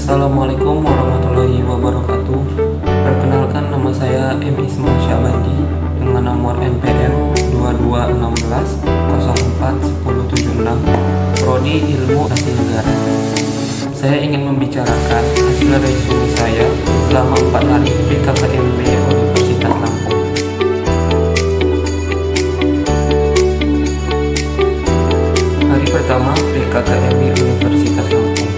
Assalamualaikum warahmatullahi wabarakatuh. Perkenalkan, nama saya M. Ismail Syabandi dengan nomor NPM 2216 Prodi Ilmu Asli Negara. Saya ingin membicarakan hasil resume saya selama 4 hari PKKMB Universitas Lampung. Hari pertama PKKMB Universitas Lampung.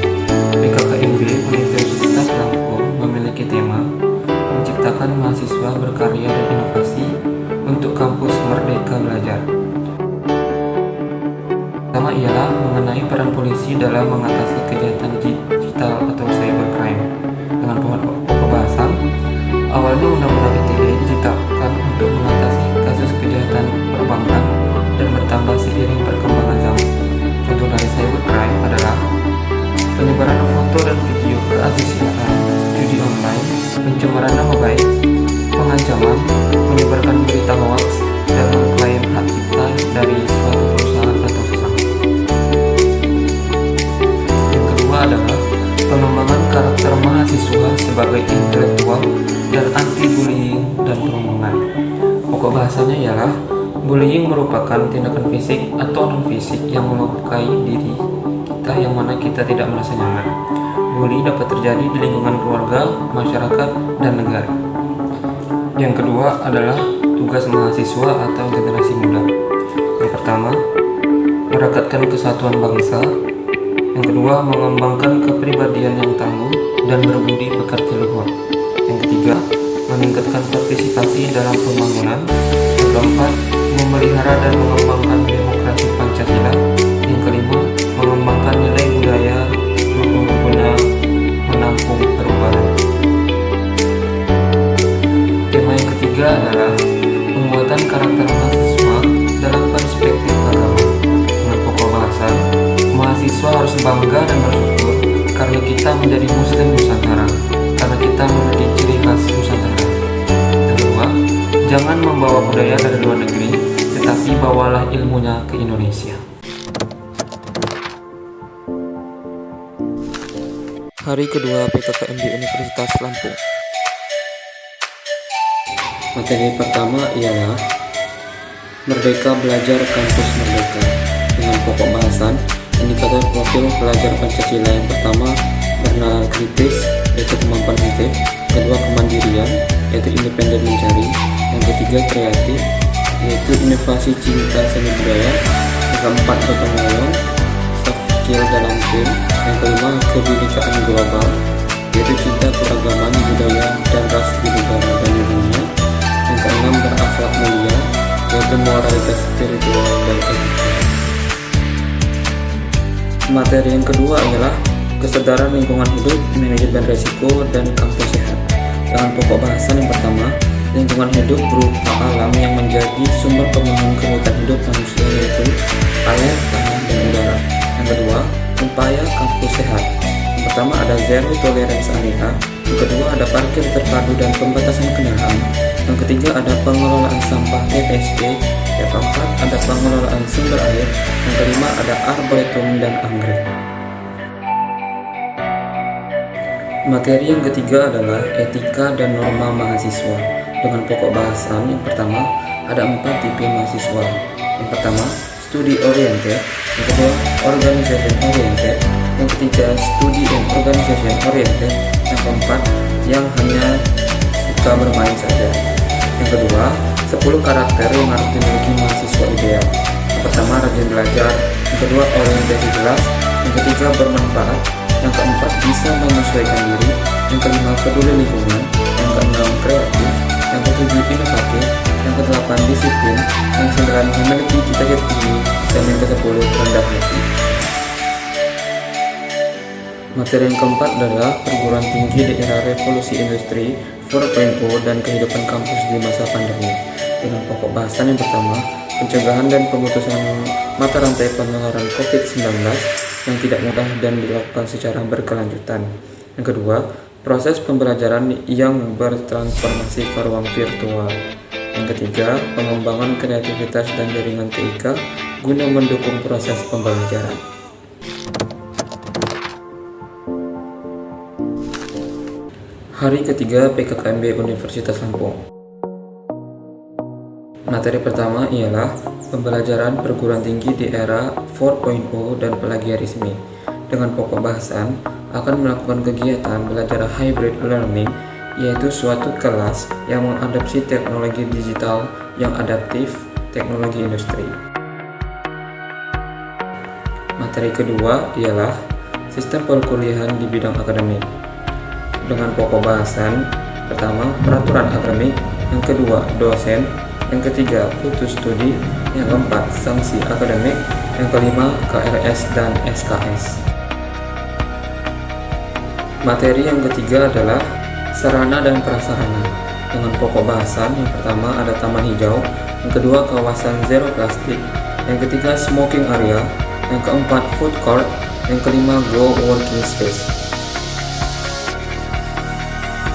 PKKMB Universitas Lampung memiliki tema menciptakan mahasiswa berkarya dan inovasi untuk kampus Merdeka Belajar. Pertama ialah mengenai peran polisi dalam mengatasi kejahatan digital atau cybercrime. Dengan pokok bahasan, awalnya Undang-Undang ITE diciptakan untuk mengatasi kasus kejahatan perbankan dan bertambah seiring perkembangan zaman. Contoh dari cybercrime adalah penyebaran foto dan video keasusila, judi online, pencemaran nama baik, pengancaman, menyebarkan berita hoax, dan mengklaim hak cipta dari suatu perusahaan atau sesama. Yang kedua adalah pengembangan karakter mahasiswa sebagai intelektual dan anti-bullying dan perundungan. Pokok bahasanya ialah bullying merupakan tindakan fisik atau non-fisik yang melukai diri kita yang mana kita tidak merasa nyaman. Bully dapat terjadi di lingkungan keluarga, masyarakat, dan negara. Yang kedua adalah tugas mahasiswa atau generasi muda. Yang pertama, merekatkan kesatuan bangsa. Yang kedua, mengembangkan kepribadian yang tangguh dan berbudi pekerti luhur. Yang ketiga, meningkatkan partisipasi dalam pembangunan. Yang keempat, memelihara dan mengembangkan demokrasi Pancasila. Yang kelima, mengembangkan nilai budaya guna menampung perubahan. Tema yang ketiga adalah penguatan karakter mahasiswa dalam perspektif agama. Dengan pokok bahasan, mahasiswa harus bangga dan bersyukur karena kita menjadi Muslim Nusantara, karena kita memiliki ciri khas Nusantara. Yang kedua, jangan membawa budaya dari luar negeri, tetapi bawalah ilmunya ke Indonesia. Hari kedua PKKMB Universitas Lampung. Materi pertama ialah Merdeka Belajar Kampus Merdeka. Dengan pokok bahasan, indikator profil pelajar Pancasila yang pertama bernalar kritis, yaitu kemampuan kritik. Kedua, kemandirian, yaitu independen mencari. Yang ketiga, kreatif, yaitu inovasi cinta seni budaya. Yang keempat, gotong royong, soft skill dalam tim. Yang kelima, kebinekaan global, yaitu cinta keragaman budaya dan ras di negara dan di dunia. Yang keenam, berakhlak mulia, yaitu moralitas spiritual dan etika. Materi yang kedua adalah kesadaran lingkungan hidup, manajemen resiko, dan kampus sehat. Dengan pokok bahasan yang pertama, lingkungan hidup berupa alam yang menjadi sumber kembangan kebutuhan hidup manusia, yaitu air, tanah, dan udara. Yang kedua, upaya kampus sehat. Yang pertama ada zero tolerance area. Yang kedua ada parkir terpadu dan pembatasan kendaraan. Yang ketiga ada pengelolaan sampah TPST. Yang keempat ada pengelolaan sumber air. Yang kelima ada arboretum dan anggrek. Materi yang ketiga adalah etika dan norma mahasiswa. Dengan pokok bahasan yang pertama ada 4 tipe mahasiswa. Yang pertama, studi oriented. Yang kedua, organization oriented. Yang ketiga, studi and organization oriented. Yang keempat, yang hanya suka bermain saja. Yang kedua, 10 karakter yang harus dimiliki mahasiswa ideal. Yang pertama, rajin belajar. Yang kedua, orientasi jelas. Yang ketiga, bermanfaat. Yang keempat, bisa menyesuaikan diri. Yang kelima, peduli lingkungan. Yang keenam, kreatif. Yang ketujuh, inovatif. Yang kedelapan, disiplin. Yang kesembilan, memiliki cita-cita tinggi. Dan yang ke-10, rendah hati. Materi yang keempat adalah perguruan tinggi di era revolusi industri 4.0 dan kehidupan kampus di masa pandemi. Dengan pokok bahasan yang pertama, pencegahan dan pemutusan mata rantai penularan COVID-19 yang tidak mudah dan dilakukan secara berkelanjutan. Yang kedua, proses pembelajaran yang bertransformasi ke ruang virtual. Yang ketiga, pengembangan kreativitas dan jaringan TIK guna mendukung proses pembelajaran. Hari ketiga PKKMB Universitas Lampung. Materi pertama ialah pembelajaran perguruan tinggi di era 4.0 dan plagiarisme. Dengan pokok bahasan akan melakukan kegiatan belajar hybrid learning, yaitu suatu kelas yang mengadopsi teknologi digital yang adaptif teknologi industri. Materi kedua ialah sistem perkuliahan di bidang akademik. Dengan pokok bahasan pertama peraturan akademik, yang kedua dosen, yang ketiga putus studi, yang keempat sanksi akademik, yang kelima KRS dan SKS. Materi yang ketiga adalah sarana dan prasarana. Dengan pokok bahasan yang pertama ada taman hijau, yang kedua kawasan zero plastik, yang ketiga smoking area, yang keempat food court, yang kelima grow working space.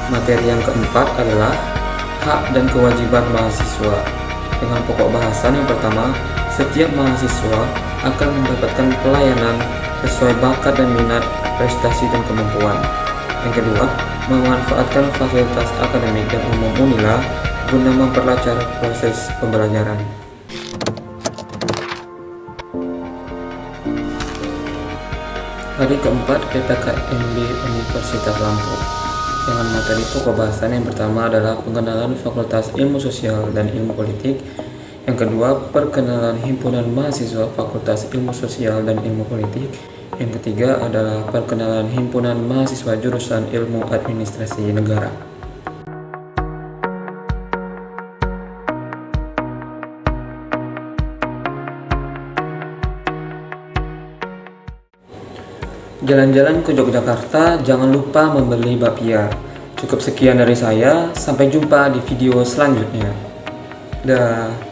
Materi yang keempat adalah hak dan kewajiban mahasiswa. Dengan pokok bahasan yang pertama, setiap mahasiswa akan mendapatkan pelayanan sesuai bakat dan minat, prestasi dan kemampuan. Yang kedua, memanfaatkan fasilitas akademik dan umum Unila guna memperlancar proses pembelajaran. Hari keempat PKKMB Universitas Lampung. Dengan materi pokok bahasan yang pertama adalah pengenalan Fakultas Ilmu Sosial dan Ilmu Politik, yang kedua perkenalan Himpunan Mahasiswa Fakultas Ilmu Sosial dan Ilmu Politik, yang ketiga adalah perkenalan Himpunan Mahasiswa Jurusan Ilmu Administrasi Negara. Jalan-jalan ke Yogyakarta, jangan lupa membeli bakpia. Cukup sekian dari saya, sampai jumpa di video selanjutnya. Dah.